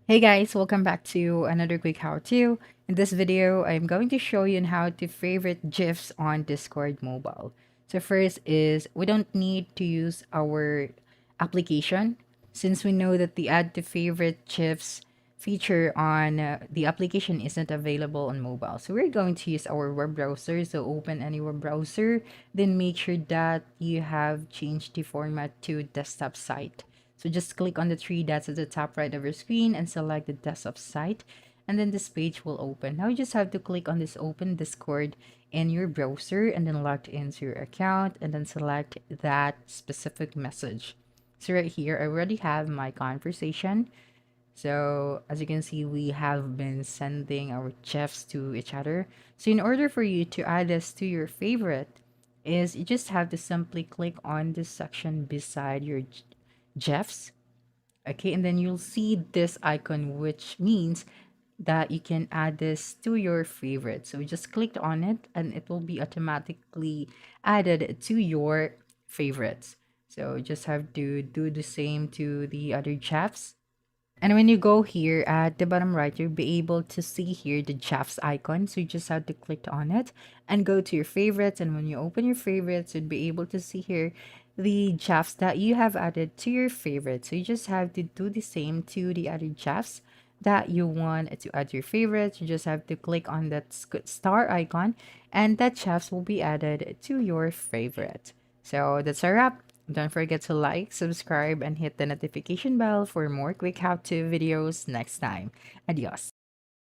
Hey guys, welcome back to another quick how-to. In this video, I'm going to show you on how to favorite GIFs on Discord mobile. So first is we don't need to use our application since we know that the add to favorite GIFs feature on the application isn't available on mobile. So we're going to use our web browser. So open any web browser, then make sure that you have changed the format to desktop site. So just click on the three dots at the top right of your screen and select the desktop site. And then this page will open. Now you just have to click on this open Discord in your browser and then log into your account and then select that specific message. So right here, I already have my conversation. So as you can see, we have been sending our chefs to each other. So in order for you to add this to your favorite, is you just have to simply click on this section beside your Jeffs. Okay, and then you'll see this icon, which means that you can add this to your favorite. So just click on it and it will be automatically added to your favorites. So just have to do the same to the other chefs. And when you go here at the bottom right, you'll be able to see here the Jeffs icon. So you just have to click on it and go to your favorites. And when you open your favorites, you'll be able to see here the Jeffs that you have added to your favorites. So you just have to do the same to the other Jeffs that you want to add to your favorites. You just have to click on that star icon and that Jeffs will be added to your favorite. So that's a wrap. Don't forget to like, subscribe, and hit the notification bell for more quick how-to videos next time. Adios.